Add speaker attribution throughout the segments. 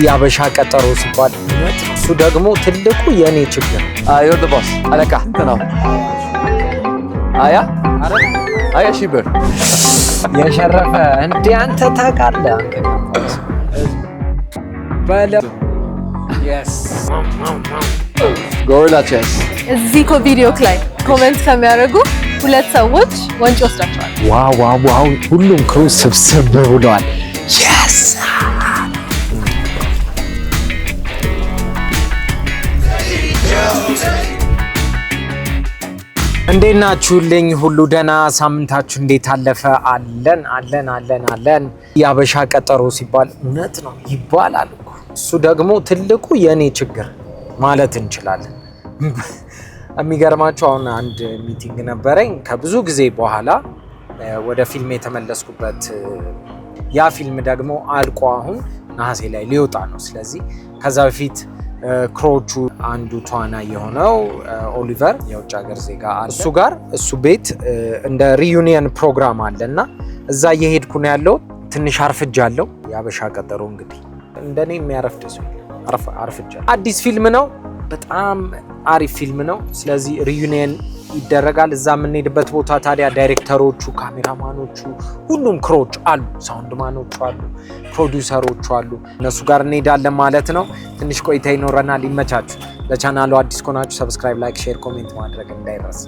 Speaker 1: ያበሻ ቀጠሮ ሲባል እሱ ደግሞ ትልቁ የኔ ችግር
Speaker 2: you're the boss አለቃ ነው አያ ሺበር
Speaker 1: የሸረፈ እንዴ አንተ ታውቃለህ አንተ ባለ yes
Speaker 2: ጎሪላ ቼስ
Speaker 3: እዚህ ቪዲዮ ላይ ኮሜንት ከሚያደርጉ ሁለት ሰዎች ወንጭ ወስዳቸዋል።
Speaker 1: ዋው ሁሉም ክሩ ስብስብ ብለዋል። yes እንዴት ናችሁልኝ? ሁሉ ደህና? ሳምንታችሁ እንዴት አለፈ? አለን። ያበሻ ቀጠሮ ሲባል እውነት ነው ይባላል እኮ። እሱ ደግሞ ትልቁ የኔ ችግር ማለት እንችላለን። የሚገርማችሁ አሁን አንድ ሚቲንግ ነበረኝ ከብዙ ጊዜ በኋላ ወደ ፊልም የተመለስኩበት። ያ ፊልም ደግሞ አልቆ አሁን ነሐሴ ላይ ሊወጣ ነው። ስለዚህ ከዛ በፊት ክሮቹ አንዱ ተዋናይ የሆነው ኦሊቨር የውጭ ሀገር ዜጋ አለ። እሱ ቤት እንደ ሪዩኒየን ፕሮግራም አለና እዛ እየሄድኩ ነው ያለው። ትንሽ አርፍጃለሁ። ያበሻ ቀጠሮ እንግዲህ እንደኔ የሚያረፍድ ሰው አርፍጃለሁ። አዲስ ፊልም ነው፣ በጣም አሪፍ ፊልም ነው። ስለዚህ ሪዩኒየን ይደረጋል። እዛ የምንሄድበት ቦታ ታዲያ ዳይሬክተሮቹ፣ ካሜራማኖቹ፣ ሁሉም ክሮች አሉ፣ ሳውንድማኖቹ አሉ፣ ፕሮዲውሰሮቹ አሉ። እነሱ ጋር እንሄዳለን ማለት ነው። ትንሽ ቆይታ ይኖረናል። ይመቻችሁ። ለቻናሉ አዲስ ከሆናችሁ ሰብስክራይብ፣ ላይክ፣ ሼር፣ ኮሜንት ማድረግ እንዳይረሳ።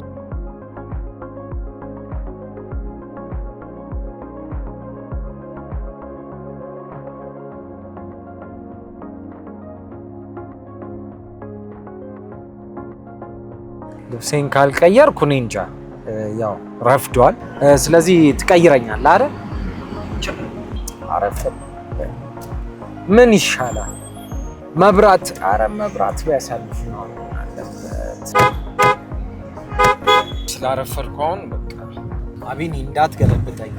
Speaker 1: ልብሴን ካልቀየርኩ እኔ እንጃ፣ ያው ረፍዷል። ስለዚህ ትቀይረኛለህ አይደል? አረፈ ምን ይሻላል? መብራት ቢያሳልፍ ነው አለበት። ስላረፈድኩ አሁን በቃ አቢኒ እንዳትገለብጠኝ።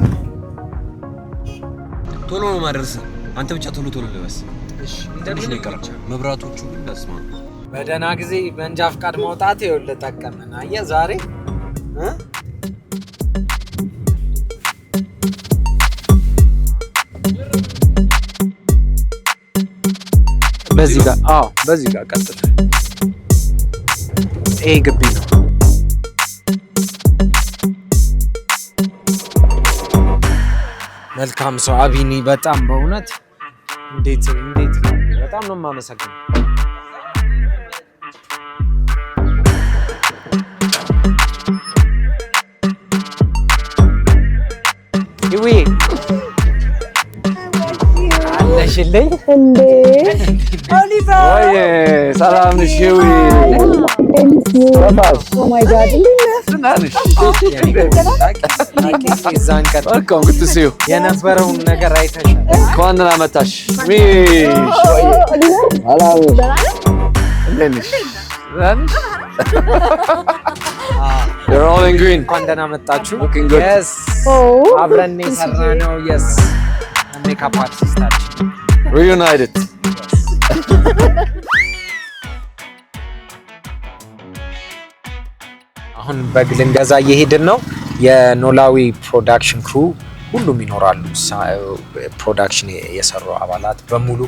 Speaker 4: ቶሎ ነው ማድረስ። አንተ ብቻ ቶሎ ልበስ። እሺ እንደምን ይቀርቻ መብራቶቹ ግን ለስማ
Speaker 1: በደህና ጊዜ መንጃ ፍቃድ መውጣት ይኸውልህ ጠቀመን። አየህ ዛሬ በዚህ ጋር ቀጥታ ይሄ ግቢ ነው። መልካም ሰው አቢኒ፣ በጣም በእውነት እንዴት በጣም ነው የማመሰግነው። ይዊ አለሽልኝ እንዴ ኦሊቨር?
Speaker 2: ወይ ሰላም ነሽ? ይዊ ሰላም። ኦ ማይ ጋድ
Speaker 1: የነበረውን ነገር አይተሻል።
Speaker 2: እንኳን ደህና መጣሽ። You're all in green.
Speaker 1: እንኳን ደህና መጣችሁ።
Speaker 2: Looking good.
Speaker 1: Yes. አብረን የሰራነው yes ሜካፕ አርቲስታችን
Speaker 2: Reunited.
Speaker 1: አሁን በግል እንገዛ እየሄድን ነው። የኖላዊ ፕሮዳክሽን ክሩ ሁሉም ይኖራሉ። ፕሮዳክሽን የሰሩ አባላት በሙሉ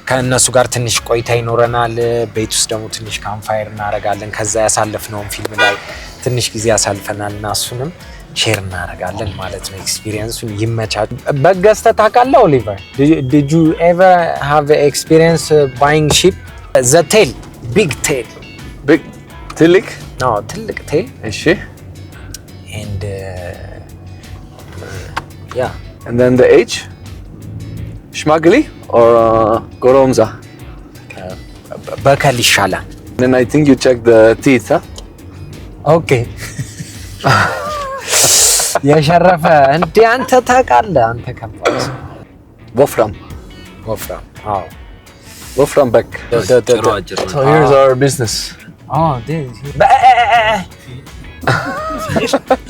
Speaker 1: ከእነሱ ጋር ትንሽ ቆይታ ይኖረናል። ቤት ውስጥ ደግሞ ትንሽ ካምፋየር እናደርጋለን። ከዛ ያሳለፍነውን ፊልም ላይ ትንሽ ጊዜ ያሳልፈናል እና እሱንም ሼር እናደርጋለን ማለት ነው። ኤክስፒሪየንሱን ይመቻል። በገዝተህ ታውቃለህ ኦሊቨር? Did you ever have experience buying sheep? The tail, big tail.
Speaker 2: Big ትልቅ?
Speaker 1: No, ትልቅ tail.
Speaker 2: እሺ.
Speaker 1: And yeah.
Speaker 2: And then the age? ሽማግሌ or ጎረምሳ?
Speaker 1: በከል ይሻላል።
Speaker 2: Then I think you check the teeth, huh?
Speaker 1: Okay. የሸረፈ እንዴ አንተ ታውቃለህ? አንተ ከባድ
Speaker 2: ወፍራም።
Speaker 1: አዎ
Speaker 2: ወፍራም በግ። So here's our business.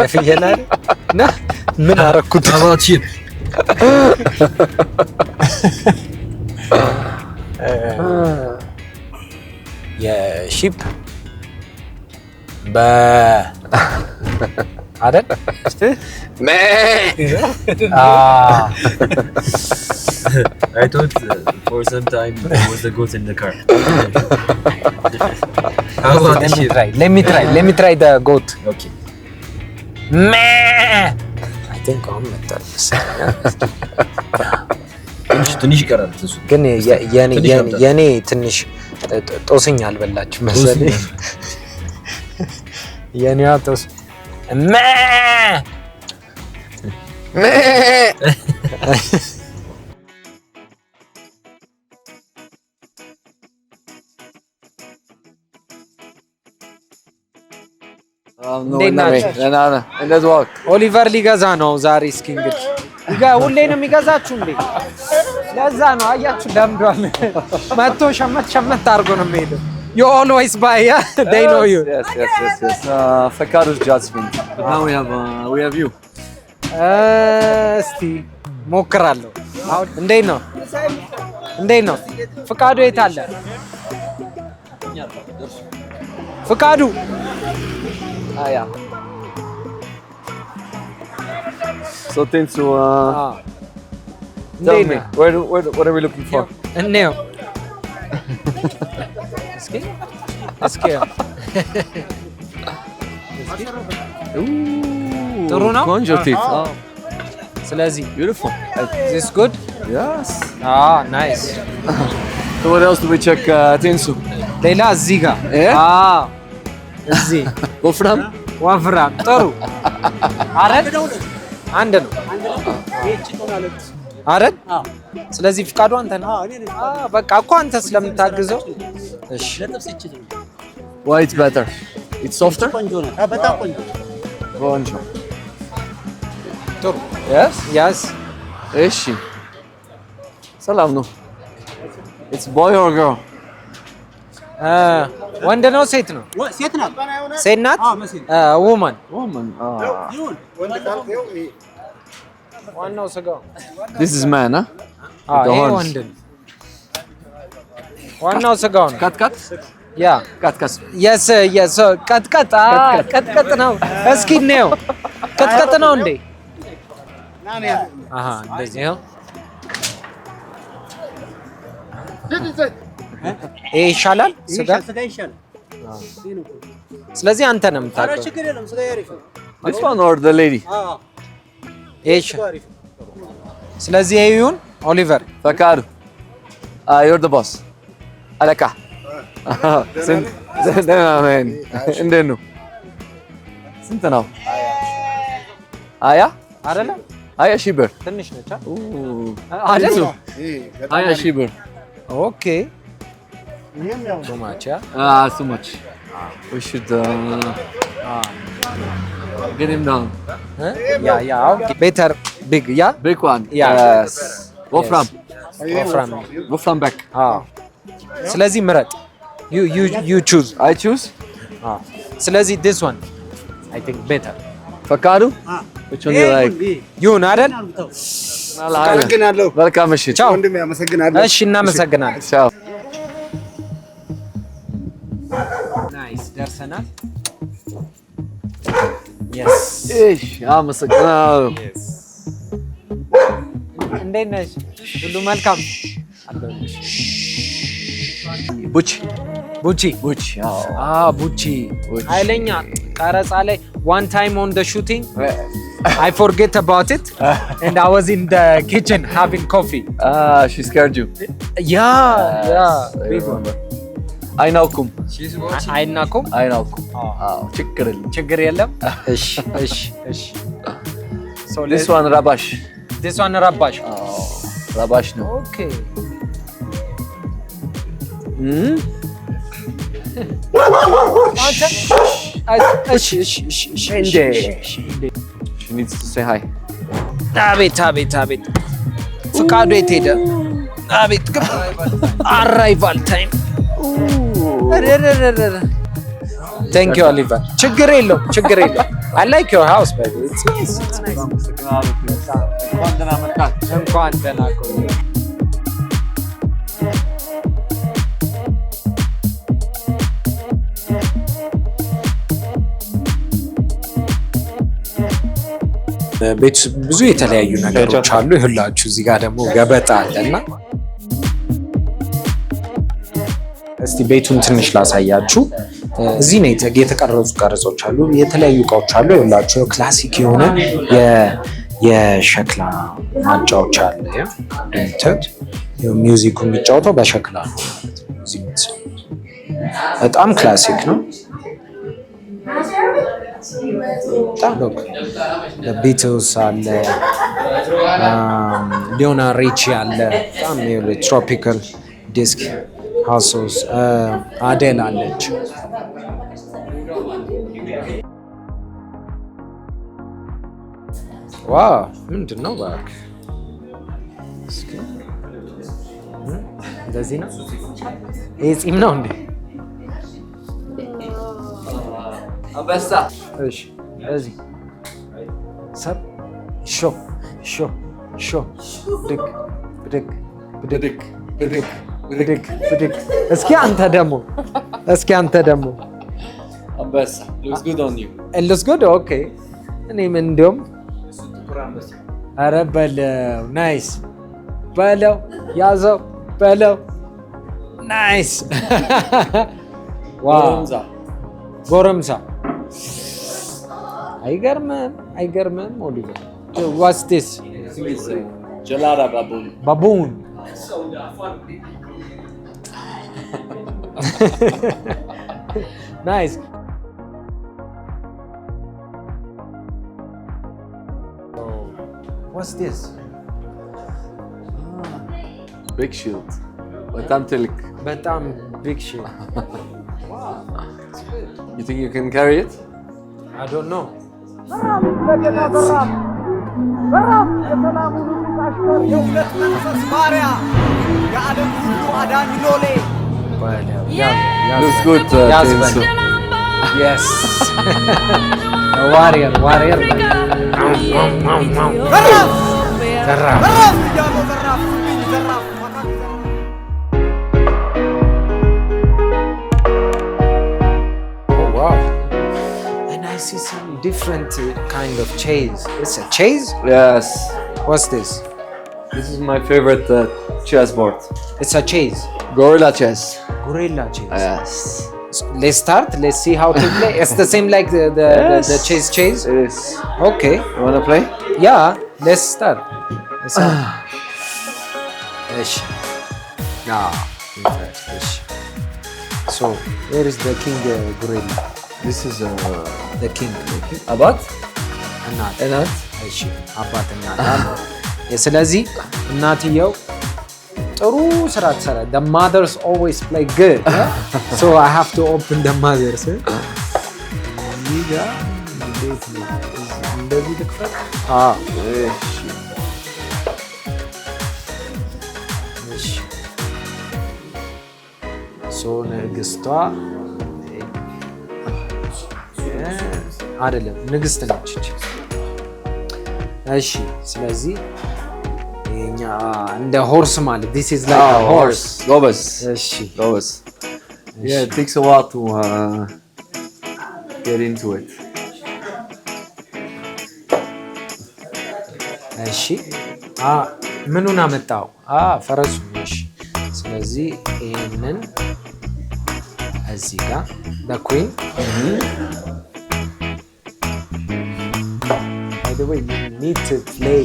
Speaker 1: የፍየል አይደል? ምን አደረኩት?
Speaker 4: አባችን
Speaker 1: የሺፕ አይደል?
Speaker 4: I thought for some time there was a goat in the car. How about the sheep?
Speaker 1: Let me try the goat.
Speaker 4: Okay.
Speaker 1: I think አሁን መጣል መሰለኝ።
Speaker 4: ትንሽ ይቀራል እሱ።
Speaker 1: ግን የኔ ትንሽ ጦስኝ አልበላችም መሰለኝ። የኔዋ ጦስ ኦሊቨር ሊገዛ ነው ዛሬ። እስኪ እንግዲህ ሁሌ ነው የሚገዛችሁ እንዴ? ለዛ ነው አያችሁ፣ ለምዷል። መጥቶ ሸመት አድርጎ ነው የሚሄደው። You always buy, yeah? They know you.
Speaker 2: Yes. Fakadu's judgment. But now we have you.
Speaker 1: እስቲ ሞክራለሁ። አሁን እንዴት ነው ፍቃዱ? የት አለ ፍቃዱ?
Speaker 2: Yeah. So Tinsu, tell me, what are we looking for?
Speaker 1: እንየው እስኪ ጥሩ ነው።
Speaker 2: ቆንጆ teeth.
Speaker 1: ስለዚህ
Speaker 2: Beautiful.
Speaker 1: this good?
Speaker 2: Yes.
Speaker 1: Nice.
Speaker 2: So what else do we check, Tinsu?
Speaker 1: ሌላ እዚህ ጋር እዚህ
Speaker 2: ወፍራም
Speaker 1: ጥሩ አረድ አንድ ነው አረድ። ስለዚህ ፍቃዱ አንተ ነው። በቃ እኮ አንተ ስለምታግዘው። እሺ
Speaker 2: Why it's better? It's softer?
Speaker 5: በጣም ቆንጆ
Speaker 2: ቆንጆ።
Speaker 1: ጥሩ
Speaker 2: Yes. እሺ ሰላም ነው። It's boy or girl?
Speaker 1: ወንድ ነው ሴት ነው?
Speaker 5: ሴት ናት።
Speaker 1: ሴት ናት። ውመን ዋናው ስጋው።
Speaker 2: This is man, huh?
Speaker 1: ይሄ ወንድ ነው። ዋናው ስጋው ነው።
Speaker 2: Cut.
Speaker 1: ያ
Speaker 2: Cut.
Speaker 1: yes ቀጥቀጥ ነው። እስኪ እንየው። ቀጥቀጥ ነው እንዴ? እንደዚህ ነው። ይሄ ይሻላል ስጋ። ስለዚህ አንተ ነው የምታውቀው።
Speaker 2: This one or the lady?
Speaker 1: ስለዚህ ይሄ ይሁን ኦሊቨር።
Speaker 2: Fakadu. You're the boss. Alaka. እንዴት ነው? ስንት ነው?
Speaker 1: አይደለ?
Speaker 2: 20 ሺህ ብር
Speaker 1: ትንሽ ነች
Speaker 2: አይደል? 20 ሺህ ብር።
Speaker 1: ኦኬ too much,
Speaker 2: Too much. We should get him down.
Speaker 1: okay. Better big,
Speaker 2: Big one.
Speaker 1: Yes.
Speaker 2: Wolfram back.
Speaker 1: ስለዚህ ምረጥ። You choose.
Speaker 2: I choose.
Speaker 1: ስለዚህ this one I think better.
Speaker 2: Fakadu? Which one do you like?
Speaker 1: ይሁን አይደል?
Speaker 5: አመሰግናለሁ።
Speaker 2: መልካም ምሽት።
Speaker 1: ቻው።
Speaker 5: ወንድሜ አመሰግናለሁ።
Speaker 1: እሺ እናመሰግናለን።
Speaker 2: ቻው።
Speaker 1: ናይስ ደርሰናል። Yes.
Speaker 2: አመሰግናለሁ።
Speaker 1: እንዴት ነሽ? ሁሉ መልካም?
Speaker 2: ቡቺ
Speaker 1: ቡቺ ኃይለኛ ቀረጻ ላይ one time on the shooting I forget about it and I was in the kitchen having coffee.
Speaker 2: She scared you.
Speaker 1: Yeah.
Speaker 2: Big one. አይናውኩም
Speaker 1: አይናኩም። ችግር የለም። እሺ
Speaker 2: This one ረባሽ ረባሽ ነው።
Speaker 1: ኦኬ
Speaker 2: She needs to say hi.
Speaker 1: አቤት ፍቃዱ የት ሄደ? አቤት arrival time. Thank you Oliver. ችግር የለውም። I like your house baby. It's nice. እንኳን ደህና ቆዩ። ቤት ብዙ የተለያዩ ነገሮች አሉ። ይኸውላችሁ እዚህ ጋር ደግሞ ገበጣ አለና እስቲ ቤቱን ትንሽ ላሳያችሁ። እዚህ ነው የተቀረጹ ቀረጾች አሉ። የተለያዩ እቃዎች አሉ። ይኸውላችሁ ክላሲክ የሆነ የሸክላ ማጫወቻ አለ። ሚውዚኩ የሚጫወተው በሸክላ ነው ማለት ነው። በጣም ክላሲክ ነው። ቢትልስ አለ፣ ሊዮናርዶ ሪቺ አለ። በጣም ትሮፒካል ዲስክ ሃውስ አዴል አለች። ዋው ምንድን ነው እባክህ? እንደዚህ ነው። ይሄ ፂም ነው እንዴ?
Speaker 2: አበሳ
Speaker 1: እሺ፣ እዚህ ሰብ ሾ ሾ ሾ ብድግ ብድግ ብድግ ብድግ ብድግ ብድግ። እስኪ አንተ ደግሞ
Speaker 2: አበሳ looks good on you
Speaker 1: it looks good okay እኔም እንደውም ኧረ በለው ናይስ በለው ያዘው በለው ናይስ ዋው ጎረምሳ አይገርምም ኦሊቨር what's this
Speaker 2: ጀላዳ
Speaker 1: baboon nice what's this
Speaker 2: big shield በጣም ትልቅ
Speaker 1: በጣም big shield
Speaker 2: you think you can carry it
Speaker 1: I don't know
Speaker 5: የሁለት መንፈስ ባሪያ የዓለም ሁሉ አዳኝ ሎሌ
Speaker 2: looks good Tensu.
Speaker 1: yes warrior
Speaker 5: ዘራፍ እያሉ ዘራፍ
Speaker 1: I see some different kind of chase. It's a chase?
Speaker 2: Yes.
Speaker 1: What's this?
Speaker 2: This is my favorite chess board.
Speaker 1: It's a chase.
Speaker 2: Gorilla chess.
Speaker 1: Gorilla chase.
Speaker 2: Yes.
Speaker 1: Let's start. Let's see how to play. It's the same like
Speaker 2: Yes.
Speaker 1: the chase.
Speaker 2: It is.
Speaker 1: Okay.
Speaker 2: You wanna play?
Speaker 1: Yeah. Let's start. Ish. Ish. So where is the king gorilla?
Speaker 2: This is
Speaker 1: The king.
Speaker 2: Abat?
Speaker 1: እናት
Speaker 2: እናት?
Speaker 1: እሺ አባት እናት አለ። ስለዚህ እናትየው ጥሩ ስራ ትሰራ። The mothers always play good. So I have to open the mothers. ይጋ እንደዚህ ልክፈት። እሺ ሶ ንግስቷ አይደለም ንግስት ነች እቺ። እሺ ስለዚህ የኛ እንደ ሆርስ ማለት this is like a horse
Speaker 2: ጎበዝ
Speaker 1: እሺ
Speaker 2: ጎበዝ Yeah, it takes a while to get into it.
Speaker 1: እሺ ምኑን አመጣው? ፈረሱ። እሺ ስለዚህ ይሄንን እዚህ ጋር the queen by the way you need to play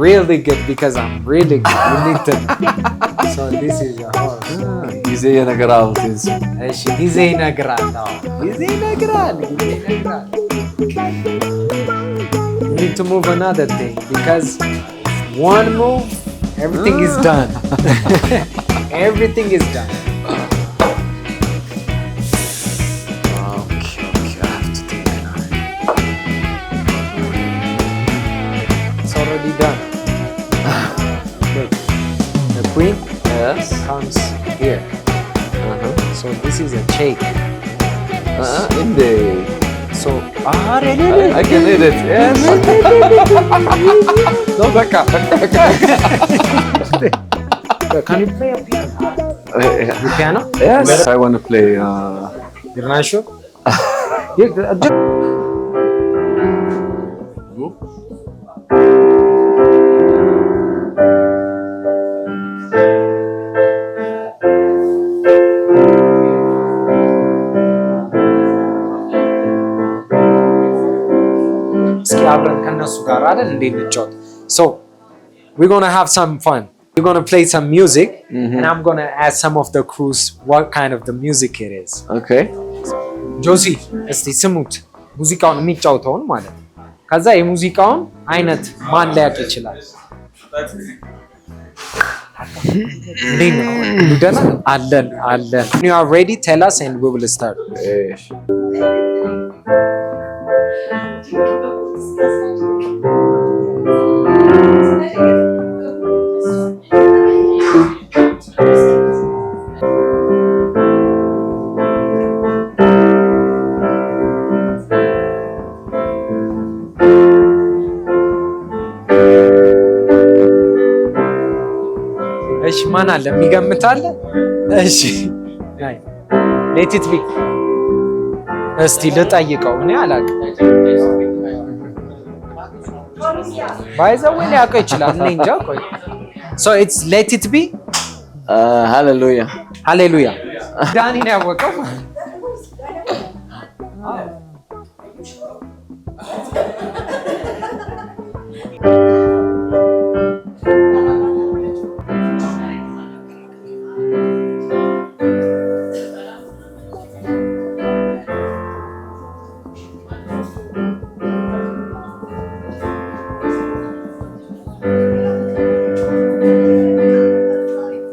Speaker 1: really good because I'm really good. You need to so this is your horse.
Speaker 2: ጊዜ የነገራል Tensu.
Speaker 1: እሺ ጊዜ ይነግራል። ጊዜ ይነግራል። You need to move another thing because one move everything is done. Everything is done. Okay, I have to think now. It's already done. Look, the queen comes here. So this is a shake.
Speaker 2: Indeed.
Speaker 1: So
Speaker 2: I can eat it. Yes. No, Becca.
Speaker 1: Can you play a piano? The piano?
Speaker 2: Yes. I want to play.
Speaker 1: You're not sure? ከነሱ ጋር አይደል እንዴ እንጫወት። So we're going to have some fun. We're going to play some music and I'm going to ask some of the crews what kind of the music it is.
Speaker 2: Okay.
Speaker 1: ጆሲ እስቲ ስሙት ሙዚቃውን የሚጫወተውን ማለት ነው። ከዛ የሙዚቃውን አይነት ማን ሊያውቅ ይችላል? ደህና አለን አለን። You are ready? Tell us and we will start. እሺ ማን አለ የሚገምት አለ? እሺ ሌት ኢት ቢ እስቲ ልጠይቀው። እኔ አላውቅም። ባይዘው ሊያውቀው ይችላል። እኔ እንጃ። ቆይ so it's let it be
Speaker 2: Hallelujah.
Speaker 1: ሃሌሉያ ዳኒ ነው ያወቀው።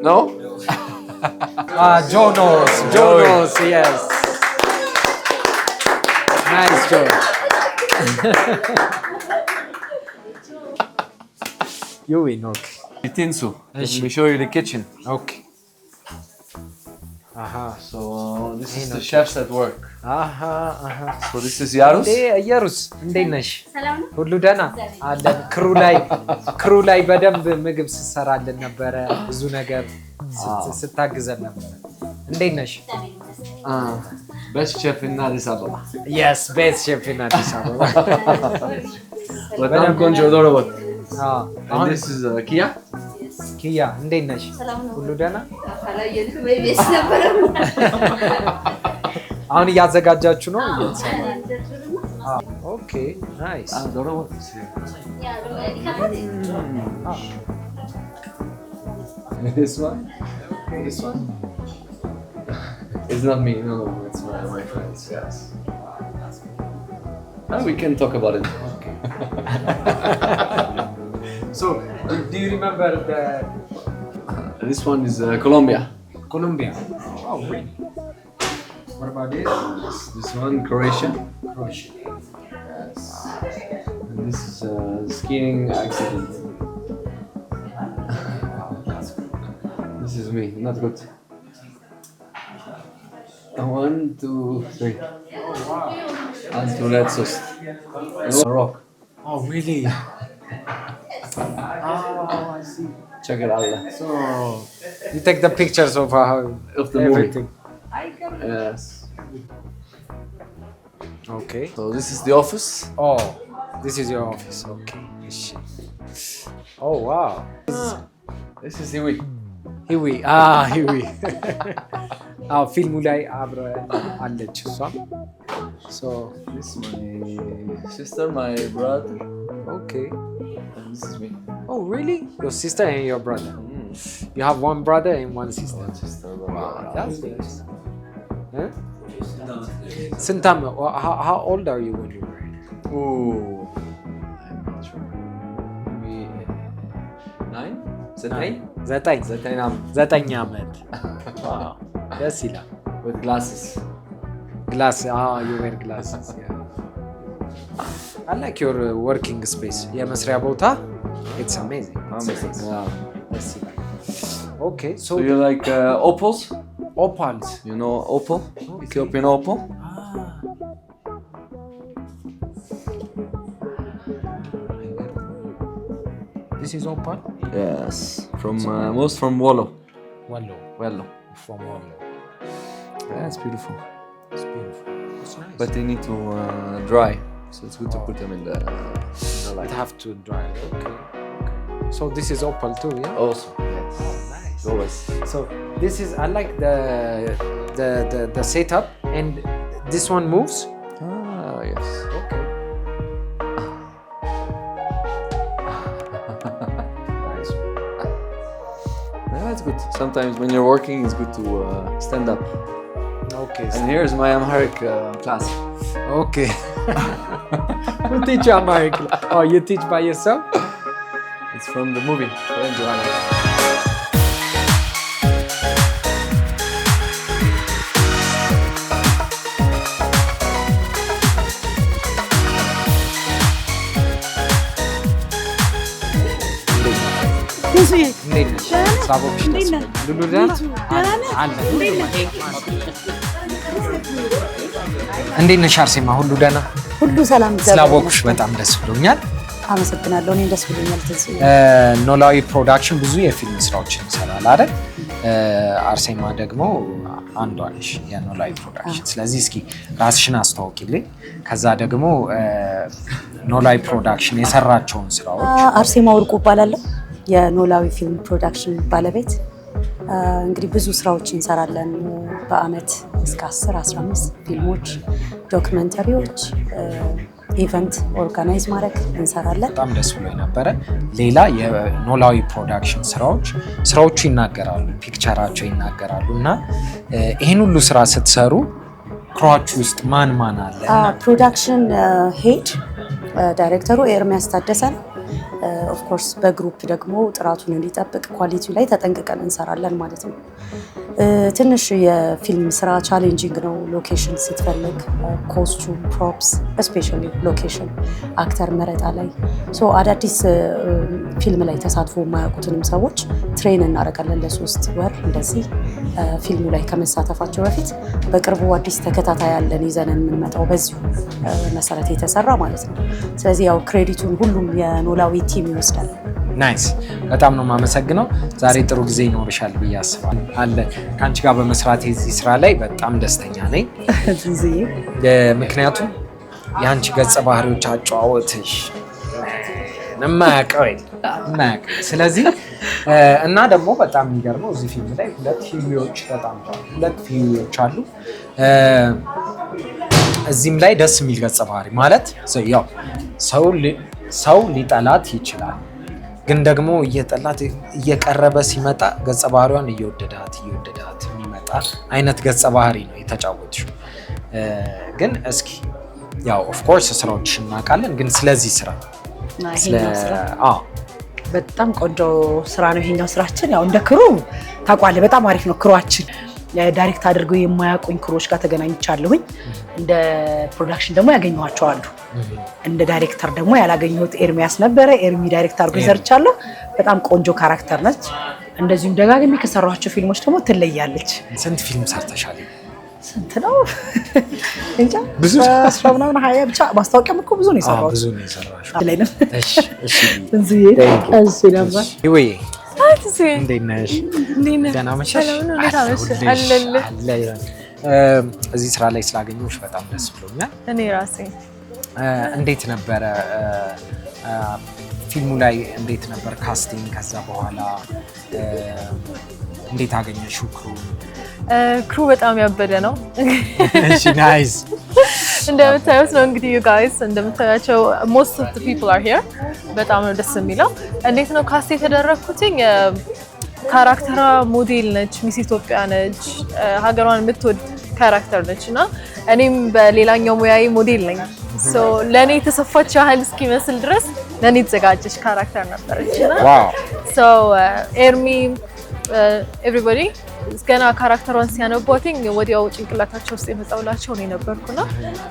Speaker 2: No?
Speaker 1: Jonas, yes. Nice job. You win, okay.
Speaker 2: Itinsu. Let me show you the kitchen.
Speaker 1: Okay. Aha.
Speaker 2: So this is the chefs at work.
Speaker 1: Aha.
Speaker 2: So this is Yarus.
Speaker 1: Yarus, እንዴት ነሽ? ሁሉ ደህና አለን። ክሩ ላይ በደንብ ምግብ ስትሰራልን ነበረ። ብዙ ነገር ስታግዘን ነበረ። እንዴት ነሽ?
Speaker 2: Best chef in Addis Ababa.
Speaker 1: Yes, best chef in Addis Ababa.
Speaker 2: በጣም ቆንጆ ዶሮ ወጥ።
Speaker 1: And
Speaker 2: this is Kia.
Speaker 1: ኪያ እንዴት ነሽ? ሁሉ ደህና? አሁን እያዘጋጃችሁ ነው? ኦኬ ናይስ።
Speaker 2: ዶሮ ወጥ This one? It's not me, no, it's my friends, yes. We can talk about it.
Speaker 1: Okay. So, do you remember
Speaker 2: This one is Colombia.
Speaker 1: Colombia? Oh, really? What about this?
Speaker 2: This one, Croatia.
Speaker 1: Croatia.
Speaker 2: Yes. And this is skiing accident. This is me, not good. 1, 2, 3. And to red sauce. Rock.
Speaker 1: Oh, really? Oh, I see.
Speaker 2: Check it out.
Speaker 1: So, you take the pictures of
Speaker 2: the
Speaker 1: everything.
Speaker 2: movie. Yes.
Speaker 1: Okay.
Speaker 2: So this is the office.
Speaker 1: Oh, this is your office. Okay. Oh, wow.
Speaker 2: This is Iwi.
Speaker 1: Hiwi. Hiwi. ፊልሙ ላይ አብረን አለች እሷ። So,
Speaker 2: this is my sister, my brother.
Speaker 1: Okay.
Speaker 2: And this is me.
Speaker 1: Oh, really? Your sister and your brother? You have one brother and one sister?
Speaker 2: One sister.
Speaker 1: Wow, that's nice. Huh? ስንት ዓመት? How old are you when you were married?
Speaker 2: Ooh, I'm not sure. Maybe 9? Is it 9?
Speaker 1: ዘጠኝ ዓመት። Wow, ደስ ይላል።
Speaker 2: With glasses.
Speaker 1: Glass, you wear glasses. Yeah. I like your working space. የመስሪያ ቦታ. It's amazing.
Speaker 2: Yeah.
Speaker 1: ደስ ይላል። Okay, so
Speaker 2: Do you like opals?
Speaker 1: opals.
Speaker 2: You know opal? Ethiopian opal?
Speaker 1: This is opal?
Speaker 2: Yes. From most from Wollo.
Speaker 1: Wallo. From Wallo.
Speaker 2: That's beautiful.
Speaker 1: It's beautiful. It's nice.
Speaker 2: But they need to dry, so it's good to put them in the light.
Speaker 1: It have to dry. Okay. So this is opal too, yeah?
Speaker 2: Also, yes.
Speaker 1: Oh, nice.
Speaker 2: Always.
Speaker 1: So this is, I like the setup, and this one moves.
Speaker 2: Yes.
Speaker 1: Okay.
Speaker 2: good. Sometimes when you're working, it's good to stand up.
Speaker 1: Okay.
Speaker 2: And here's my Amharic class.
Speaker 1: Okay. Who teach you Amharic? Oh, you teach by yourself?
Speaker 2: It's from the movie.
Speaker 1: እንዴት ነሽ አርሴማ? ሁሉ ደህና?
Speaker 6: ሁሉ ሰላም።
Speaker 1: ስላወኩሽ በጣም ደስ ብሎኛል።
Speaker 6: አመሰግናለሁ። እኔም ደስ ብሎኛል።
Speaker 1: ኖላዊ ፕሮዳክሽን ብዙ የፊልም ስራዎችን ይሰራል አይደል? አርሴማ ደግሞ አንዷ ነሽ የኖላዊ ፕሮዳክሽን። ስለዚህ እስኪ ራስሽን አስተዋውቂልኝ። ከዛ ደግሞ ኖላዊ ፕሮዳክሽን የሰራቸውን ስራዎች።
Speaker 6: አርሴማ ወርቁ እባላለሁ፣ የኖላዊ ፊልም ፕሮዳክሽን ባለቤት። እንግዲህ ብዙ ስራዎች እንሰራለን በአመት እስከ 10-15 ፊልሞች፣ ዶክመንተሪዎች፣ ኢቨንት ኦርጋናይዝ ማድረግ እንሰራለን።
Speaker 1: በጣም ደስ ብሎኝ ነበረ። ሌላ የኖላዊ ፕሮዳክሽን ስራዎቹ ይናገራሉ፣ ፒክቸራቸው ይናገራሉ እና ይህን ሁሉ ስራ ስትሰሩ ክሯችሁ ውስጥ ማን ማን አለ?
Speaker 6: ፕሮዳክሽን ሄድ ዳይሬክተሩ ኤርሚያስ ታደሰ ነው። ኦፍኮርስ በግሩፕ ደግሞ ጥራቱን እንዲጠብቅ ኳሊቲው ላይ ተጠንቅቀን እንሰራለን ማለት ነው። ትንሽ የፊልም ስራ ቻሌንጂንግ ነው። ሎኬሽን ስትፈልግ ኮስቱም፣ ፕሮፕስ፣ ስፔሻሊ ሎኬሽን፣ አክተር መረጣ ላይ አዳዲስ ፊልም ላይ ተሳትፎ የማያውቁትንም ሰዎች ትሬን እናደርጋለን ለ3 ወር እንደዚህ ፊልሙ ላይ ከመሳተፋቸው በፊት። በቅርቡ አዲስ ተከታታይ ያለን ይዘን የምንመጣው በዚሁ መሰረት የተሰራ ማለት ነው። ስለዚህ ያው ክሬዲቱን ሁሉም የኖላዊ ቲም ይወስዳል።
Speaker 1: ናይስ፣ በጣም ነው የማመሰግነው። ዛሬ ጥሩ ጊዜ ይኖርሻል ብዬ አስባለሁ። አለ ከአንቺ ጋር በመስራት የዚህ ስራ ላይ በጣም ደስተኛ ነኝ። ምክንያቱም የአንቺ ገጸ ባህሪዎች አጨዋወትሽ የማያውቀው የማያውቀው። ስለዚህ እና ደግሞ በጣም የሚገርመው እዚህ ፊልም ላይ 2 ሂዊዎች አሉ። እዚህም ላይ ደስ የሚል ገጸ ባህሪ ማለት ያው ሰው ሊጠላት ይችላል፣ ግን ደግሞ እየጠላት እየቀረበ ሲመጣ ገጸ ባህሪዋን እየወደዳት የሚመጣ አይነት ገጸ ባህሪ ነው የተጫወትሽው። ግን እስኪ ያው ኦፍ ኮርስ ስራዎች እናውቃለን፣ ግን ስለዚህ ስራ
Speaker 7: በጣም ቆንጆ ስራ ነው ይሄኛው ስራችን። ያው እንደ ክሩ ታውቃለህ፣ በጣም አሪፍ ነው ክሩዋችን። ዳይሬክት አድርገው የማያውቁኝ ክሮች ጋር ተገናኝቻለሁኝ። እንደ ፕሮዳክሽን ደግሞ ያገኘኋቸው አሉ። እንደ ዳይሬክተር ደግሞ ያላገኘሁት ኤርሚያስ ነበረ። ኤርሚ ዳይሬክት አድርጎ ሰርቻለሁ። በጣም ቆንጆ ካራክተር ነች። እንደዚሁም ደጋግሜ ከሰራኋቸው ፊልሞች ደግሞ ትለያለች።
Speaker 1: ስንት ፊልም ሰርተሻል?
Speaker 7: ስንት ነው እንጃ፣ ብዙ 10 ምናምን 20 ብቻ። ማስታወቂያም እኮ ብዙ ነው የሰራሁት።
Speaker 1: ብዙ ነው የሰራሁት። እንዴት ነሽ? ደህና መሻሽ? እዚህ ስራ ላይ ስላገኘሁሽ በጣም ደስ ብሎኛል።
Speaker 3: እኔ ራሴ
Speaker 1: እንዴት ነበረ ፊልሙ ላይ እንዴት ነበር ካስቲንግ? ከዛ በኋላ እንዴት አገኘሽው ክሩ?
Speaker 3: ክሩ በጣም ያበደ ነው።
Speaker 1: እሺ ናይስ።
Speaker 3: እንደምታዩት ነው እንግዲህ you guys እንደምታያቸው most of the people are here። በጣም ነው ደስ የሚለው። እንዴት ነው ካስት የተደረኩትኝ? ካራክተሯ ሞዴል ነች፣ ሚስ ኢትዮጵያ ነች፣ ሀገሯን የምትወድ ካራክተር ነች እና እኔም በሌላኛው ሙያዬ ሞዴል ነኝ። ሶ ለኔ የተሰፋች ያህል እስኪመስል ድረስ ለኔ የተዘጋጀች ካራክተር ነበረች እና ሶ ኤርሚ ኤቭሪባዲ ገና ካራክተሯን ሲያነቧትኝ ወዲያው ጭንቅላታቸው ውስጥ የመጣውላቸው ነው የነበርኩና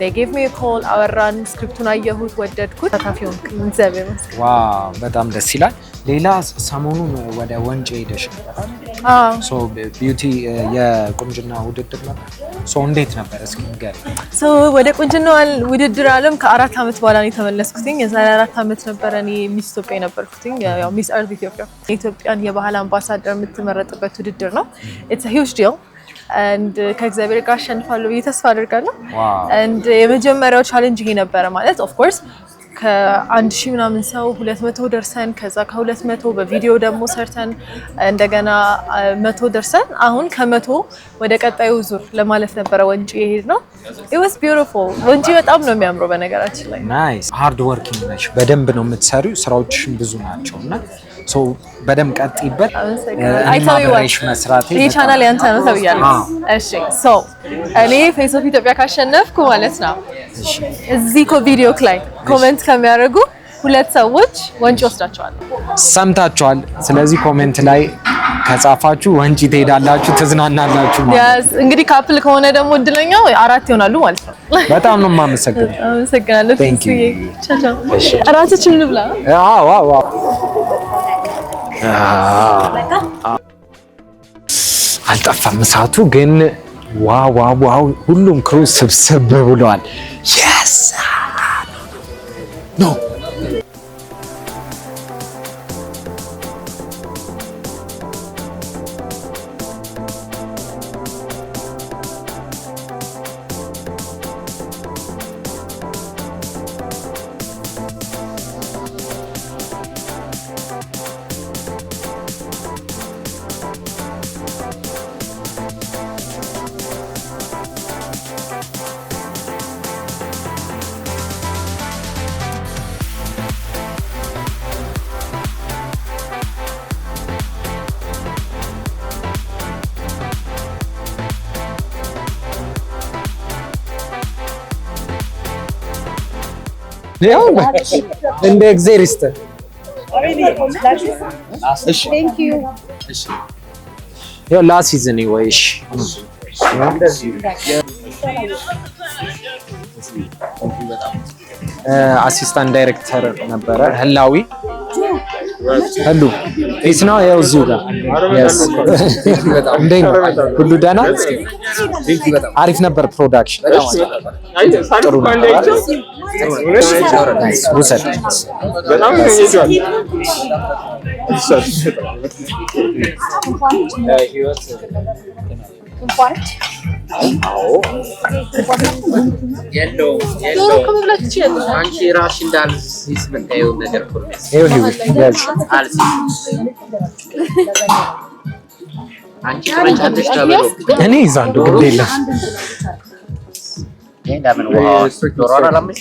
Speaker 3: they gave me a call፣ አወራን፣ ስክሪፕቱን አየሁት፣ ወደድኩት፣ ተካፊውን እግዚአብሔር ይመስገን።
Speaker 1: ዋው በጣም ደስ ይላል። ሌላ ሰሞኑን ወደ ወንጪ ሄደሽ ነበር? ሶ ቢዩቲ የቁንጅና ውድድር ነበር። ሶ እንዴት ነበር እስኪ ንገሪኝ።
Speaker 3: ሶ ወደ ቁንጅና ውድድር ዓለም ከ4 ዓመት በኋላ ነው የተመለስኩትኝ። የዛሬ 4 ዓመት ነበር እኔ ሚስ ኢትዮጵያ የነበርኩትኝ። ያው ሚስ አርት ኢትዮጵያ የኢትዮጵያን የባህል አምባሳደር የምትመረጥበት ውድድር ነው። it's a huge deal and ከእግዚአብሔር ጋር አሸንፋለሁ ብዬ ተስፋ አደርጋለሁ። and የመጀመሪያው ቻሌንጅ ይሄ ነበረ ማለት of course ከ1000 ምናምን ሰው 200 ደርሰን ከዛ ከ200 በቪዲዮ ደግሞ ሰርተን እንደገና 100 ደርሰን አሁን ከ100 ወደ ቀጣዩ ዙር ለማለፍ ነበረ ወንጪ የሄድነው። it was beautiful። ወንጪ በጣም ነው የሚያምረው በነገራችን ላይ።
Speaker 1: ናይስ። ሃርድ ወርኪንግ ነሽ፣ በደንብ ነው የምትሰሪው፣ ስራዎችሽን ብዙ ናቸውና ሶ በደም ቀጥይበት
Speaker 3: አይተውይዋል
Speaker 1: መስራት
Speaker 3: ይሄ ቻናል ያንተ ነው ተብያለሁ እሺ ሶ እኔ ፌስ ኦፍ ኢትዮጵያ ካሸነፍኩ ማለት ነው እዚህ ቪዲዮ ላይ ኮሜንት ከሚያደርጉ ሁለት ሰዎች ወንጭ ወስዳቸዋለሁ
Speaker 1: ሰምታችኋል ስለዚህ ኮሜንት ላይ ከጻፋችሁ ወንጭ ትሄዳላችሁ ትዝናናላችሁ ማለት
Speaker 3: ያስ እንግዲህ ካፕል ከሆነ ደግሞ እድለኛው 4 ይሆናሉ ማለት ነው
Speaker 1: በጣም ነው የማመሰግነው
Speaker 3: አመሰግናለሁ
Speaker 1: Thank you.
Speaker 3: ቻው ቻው እራሳችን እንብላ
Speaker 1: ዋው አልጠፋም እሳቱ ግን ዋው ሁሉም ክሩ ስብስብ ብለዋል yes no ያው እንደ ኤግዜሪስት ያው ላስት ሲዝን ወይሽ አሲስታንት ዳይሬክተር ነበረ ህላዊ ህሉ እስ ነው ያው እዚሁ ጋር yes እንዴት ነው ሁሉ ደህና አሪፍ ነበር ፕሮዳክሽን ጥሩ ነበር ውሰድ
Speaker 8: በጣም ነው ይዟል
Speaker 9: አንቺ ራስሽ እንዳልሲስ የምታየው ነገር አንቺ ትረጫለሽ ተብሎ
Speaker 1: እኔ ይዛለሁ ግድ የለም
Speaker 9: እንደምን ዶሮራ ለምሽ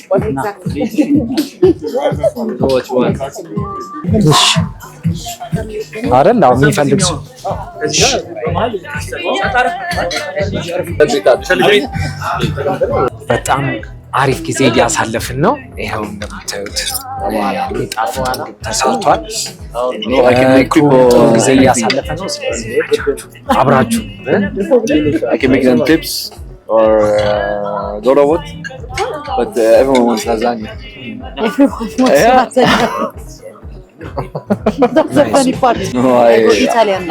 Speaker 1: አይደል አሁን የሚፈልግ ሰው በጣም አሪፍ ጊዜ እያሳለፍን ነው ይሄው እንደምታዩት ተሰርቷል ጥሩ ጊዜ እያሳለፈ ነው አብራችሁ
Speaker 8: I can make them tips or dora wood but everyone wants lasagna
Speaker 6: That's the funny part.
Speaker 8: no
Speaker 6: Italian.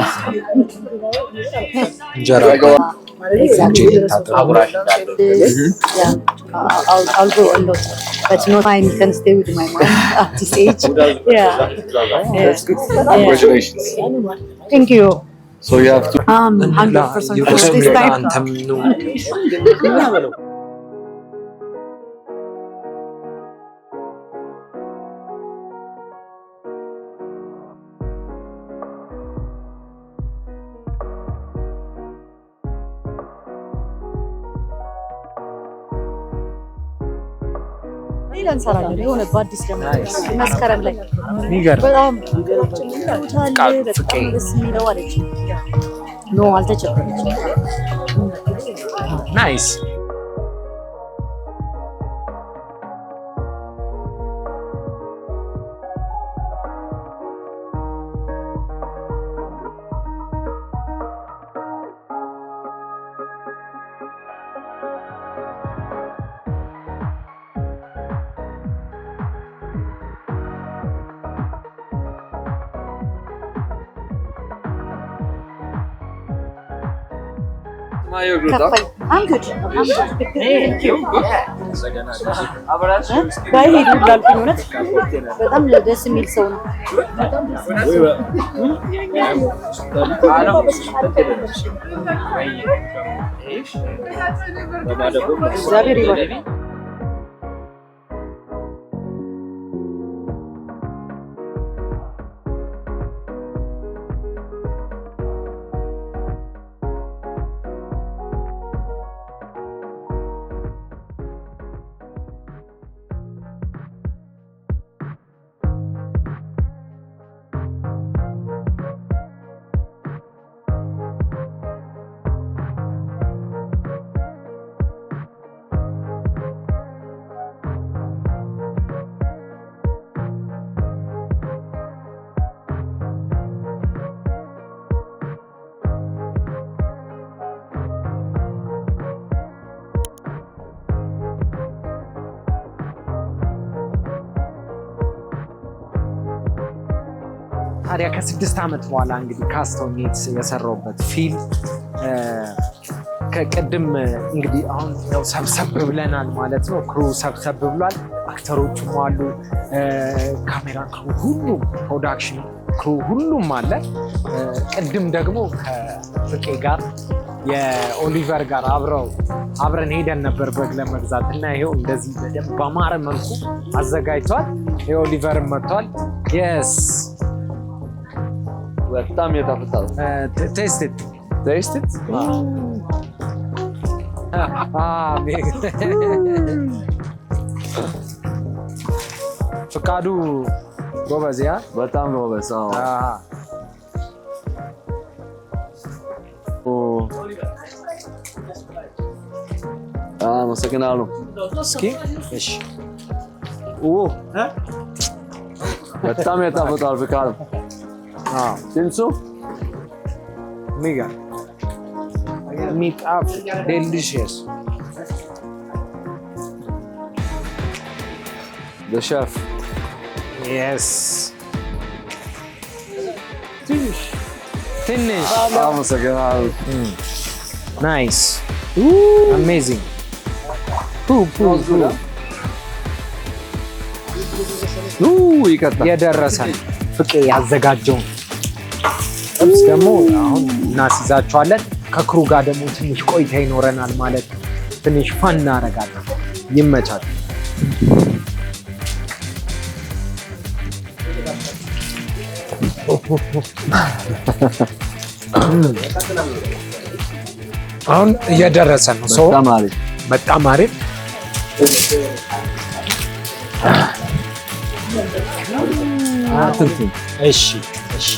Speaker 1: እንጀራ
Speaker 6: Yeah, I'll go alone, but no time. You can stay with my mom at this age. Yeah.
Speaker 8: that's good congratulations
Speaker 6: Thank you.
Speaker 8: so you have to
Speaker 6: 100% for this time.
Speaker 1: አንተም ነው
Speaker 6: እንሰራለን የሆነ በአዲስ ደግሞ መስከረም ላይ
Speaker 1: የሚገርም
Speaker 6: በጣም ደስ የሚለው አለች። ኖ አልተቸገረችም።
Speaker 1: ናይስ
Speaker 6: I'm good. Thank you. ባይሄድ ብላልኩኝ እውነት በጣም ደስ የሚል ሰው ነው። እግዚአብሔር ይባርክ።
Speaker 1: ታዲያ ከ6 ዓመት በኋላ እንግዲህ ካስቶኔት የሰራውበት ፊልም ከቅድም እንግዲህ አሁን ያው ሰብሰብ ብለናል ማለት ነው። ክሩ ሰብሰብ ብሏል። አክተሮቹም አሉ፣ ካሜራ ክሩ፣ ሁሉም ፕሮዳክሽን ክሩ ሁሉም አለ። ቅድም ደግሞ ከፍቄ ጋር የኦሊቨር ጋር አብረን ሄደን ነበር በግ ለመግዛት እና ይሄው እንደዚህ በደንብ በማረ መልኩ አዘጋጅቷል። የኦሊቨርም መጥቷል። የስ
Speaker 8: በጣም የጣፍጣል።
Speaker 1: ቴስት ፍቃዱ ጎበዝ፣ ያ
Speaker 8: በጣም ጎበዝ። አመሰግናለሁ።
Speaker 1: እስኪ እሺ፣
Speaker 8: በጣም የጣፍጣል ፍቃዱ። ትንሱ
Speaker 1: ሚጋ ሚጣፍ ዴሊሽየስ
Speaker 8: the chef.
Speaker 1: Yes. Finish.
Speaker 8: አመሰግናለሁ።
Speaker 1: Nice. Amazing.
Speaker 8: ይቀጥላል።
Speaker 1: የደረሰን ፍቄ ያዘጋጀውን ጥብስ ደግሞ አሁን እናስይዛቸዋለን። ከክሩ ጋር ደግሞ ትንሽ ቆይታ ይኖረናል ማለት ነው። ትንሽ ፈን እናደርጋለን። ይመቻል። አሁን እየደረሰ ነው። በጣም አሪፍ እሺ እሺ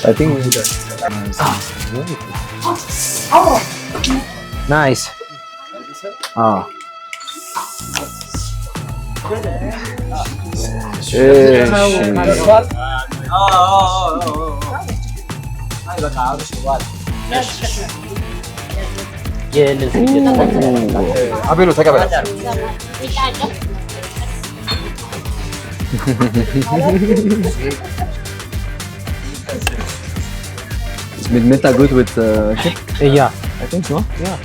Speaker 8: I think we did.
Speaker 1: Nice.
Speaker 8: አቤሎ ተቀበል። Is Midmeta good with shit?
Speaker 1: Yeah.
Speaker 8: I think so. Yeah.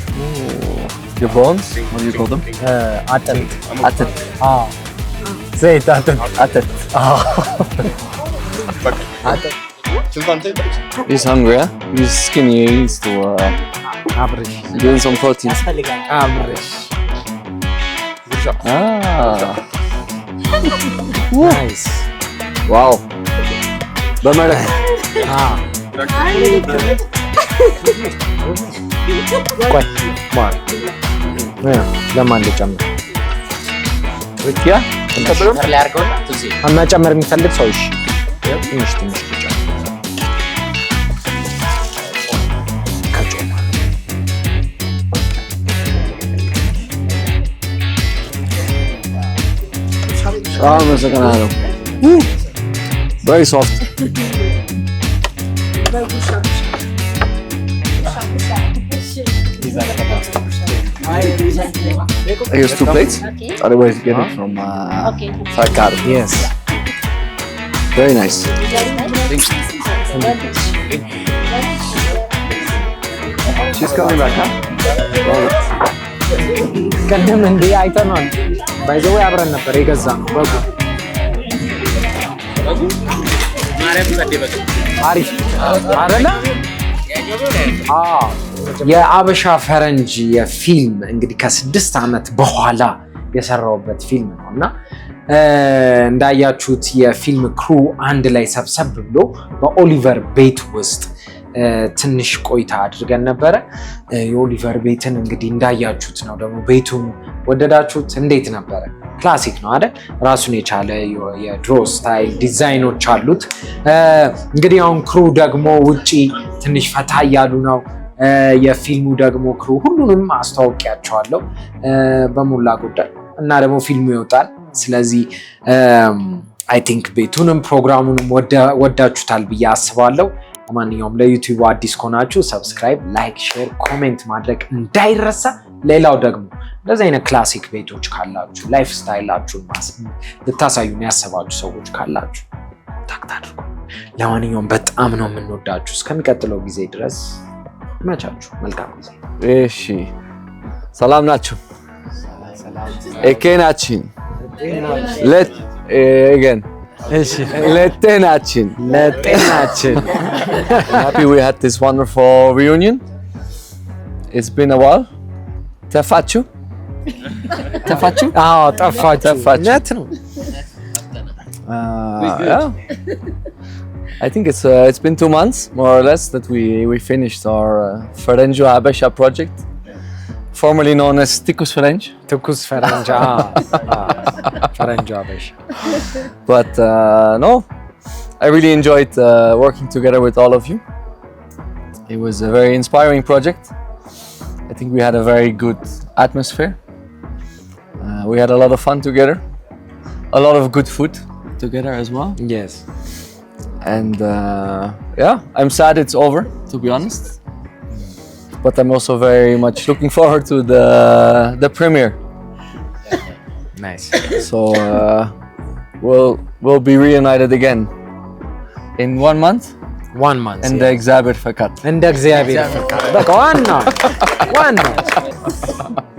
Speaker 8: Your bones? What do you call them?
Speaker 1: Atat.
Speaker 8: Atat.
Speaker 1: Zeyt atat.
Speaker 8: Atat.
Speaker 1: Atat.
Speaker 8: He's hungry, huh? He's skinny. He needs to
Speaker 1: Average.
Speaker 8: gain some protein.
Speaker 1: Average. Nice.
Speaker 8: Wow. በመረቅ
Speaker 1: ለማን ልጨምር?
Speaker 8: ሩኪያ
Speaker 1: መጨመር የሚፈልግ ሰው እሺ፣ ትንሽ ትንሽ ልጨምር።
Speaker 8: አመሰግናለሁ። Very soft. Here's 2 plates. Otherwise, you get it from Sarkar.
Speaker 1: Yes.
Speaker 8: Very nice. She's coming back, huh?
Speaker 1: ቀደም እንዴ አይተናል። ባይዘው አብረን ነበር የገዛነው በጉ። አሪፍ አይደለ? የአበሻ ፈረንጅ የፊልም እንግዲህ ከ6 ዓመት በኋላ የሰራውበት ፊልም ነው እና እንዳያችሁት የፊልም ክሩ አንድ ላይ ሰብሰብ ብሎ በኦሊቨር ቤት ውስጥ ትንሽ ቆይታ አድርገን ነበረ። የኦሊቨር ቤትን እንግዲህ እንዳያችሁት ነው። ደግሞ ቤቱን ወደዳችሁት? እንዴት ነበረ? ክላሲክ ነው አይደል? ራሱን የቻለ የድሮ ስታይል ዲዛይኖች አሉት። እንግዲህ አሁን ክሩ ደግሞ ውጪ ትንሽ ፈታ እያሉ ነው። የፊልሙ ደግሞ ክሩ ሁሉንም አስተዋውቂያቸዋለሁ በሞላ ጎደል እና ደግሞ ፊልሙ ይወጣል። ስለዚህ አይ ቲንክ ቤቱንም ፕሮግራሙንም ወዳችሁታል ብዬ አስባለሁ። ለማንኛውም ለዩቲዩብ አዲስ ከሆናችሁ ሰብስክራይብ፣ ላይክ፣ ሼር፣ ኮሜንት ማድረግ እንዳይረሳ። ሌላው ደግሞ እንደዚህ አይነት ክላሲክ ቤቶች ካላችሁ ላይፍ ስታይላችሁን ልታሳዩን ያሰባችሁ ሰዎች ካላችሁ ኮንታክት አድርጉ። ለማንኛውም በጣም ነው የምንወዳችሁ። እስከሚቀጥለው ጊዜ ድረስ ይመቻችሁ። መልካም ጊዜ።
Speaker 8: እሺ ሰላም ናችሁ? ኤኬናችን again. ለጤናችን happy we had this wonderful reunion. It's been a while. ተፋችሁ?
Speaker 1: አዎ ጠፋችሁ። net ነው።
Speaker 8: Yeah. I think it's been 2 months more or less that we finished our Ferenjo Habesha project, formerly known as Tikus Ferenj.
Speaker 1: Tikus Ferenj. Ferenjo Habesha.
Speaker 8: But no, I really enjoyed working together with all of you. It was a very inspiring project. I think we had a very good atmosphere. We had a lot of fun together, a lot of good food together as well.
Speaker 1: Yes.
Speaker 8: And yeah, I'm sad it's over, to be honest. But I'm also very much looking forward to the premiere.
Speaker 1: Nice.
Speaker 8: So we'll be reunited again in 1 month.
Speaker 1: 1 month.
Speaker 8: And the እግዚአብሔር ፈቃድ
Speaker 1: በቃ ዋና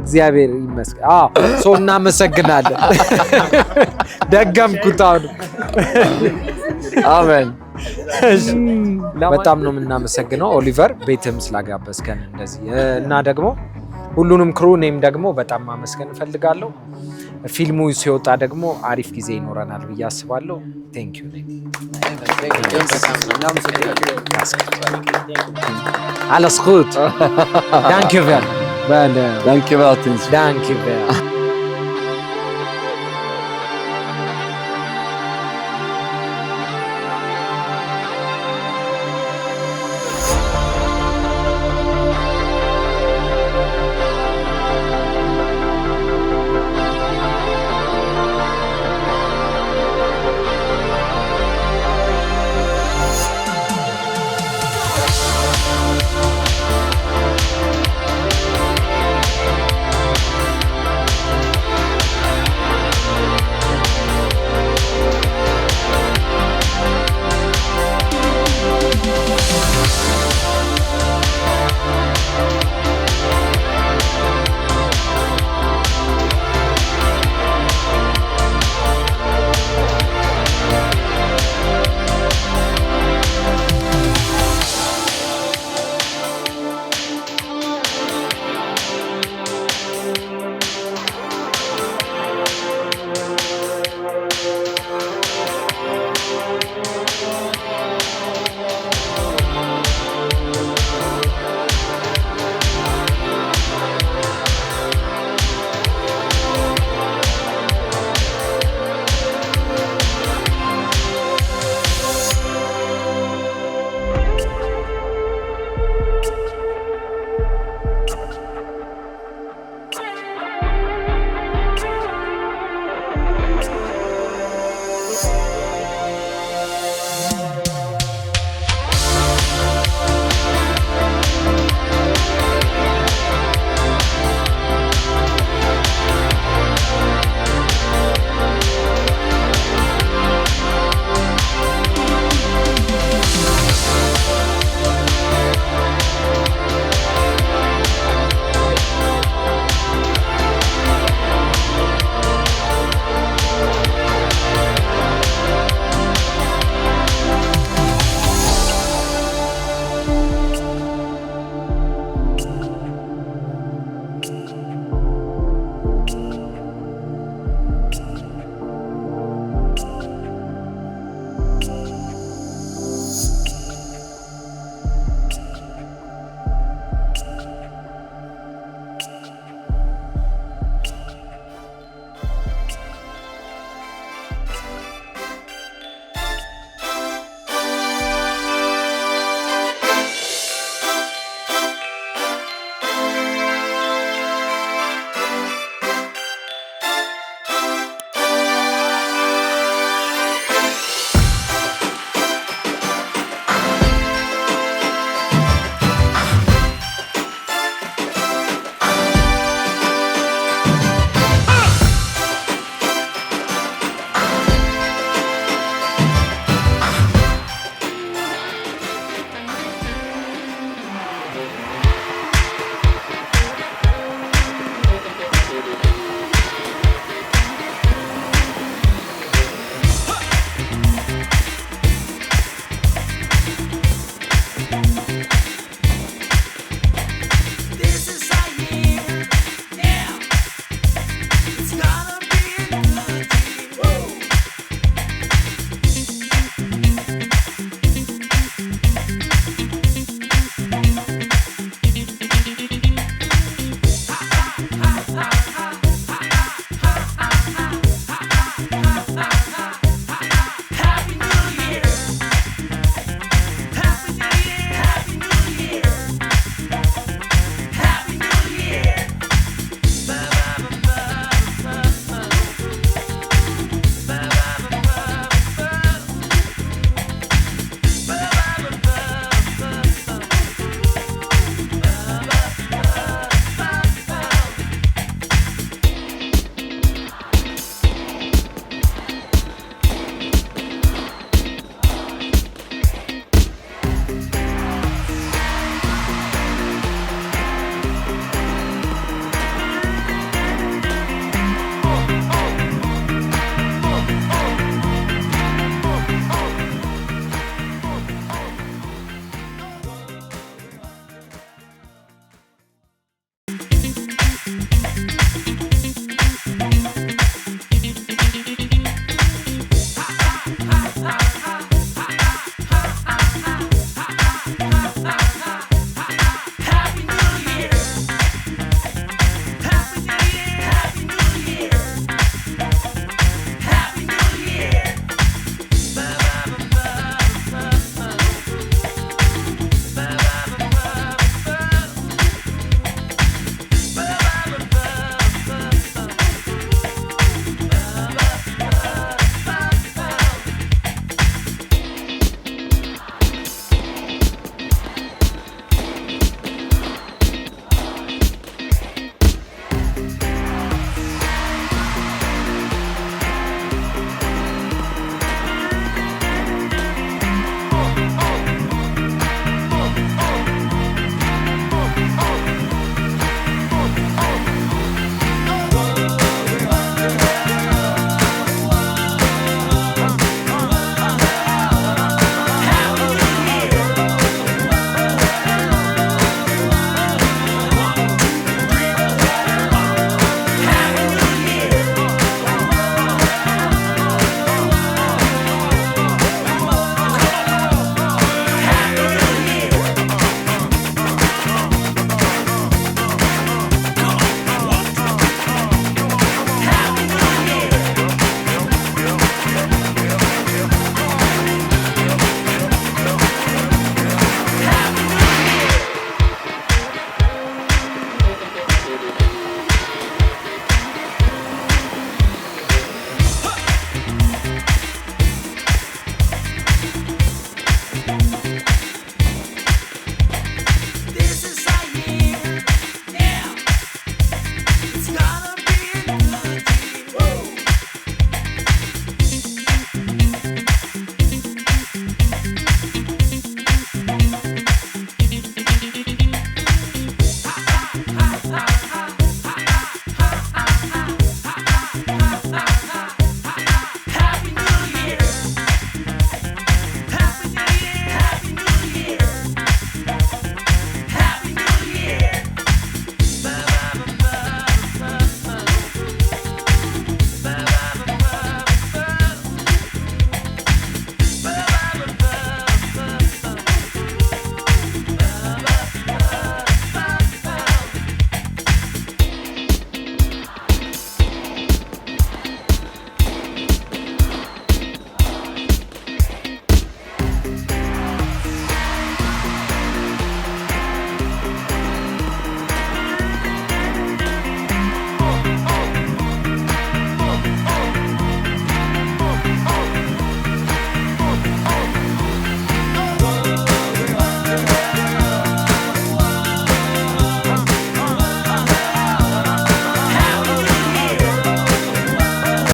Speaker 1: እግዚአብሔር ይመስገን። ሰው እናመሰግናለን። ደገምኩት አሁን።
Speaker 8: አሜን።
Speaker 1: በጣም ነው የምናመሰግነው ኦሊቨር ቤትም ስላጋበዝከን እንደዚህ እና ደግሞ ሁሉንም ክሩ እኔም ደግሞ በጣም ማመስገን እፈልጋለሁ። ፊልሙ ሲወጣ ደግሞ አሪፍ ጊዜ ይኖረናል ብዬ አስባለሁ። ቴንክ ዩ alles gut. Danke sehr.
Speaker 8: Danke, Martin.
Speaker 1: Danke sehr.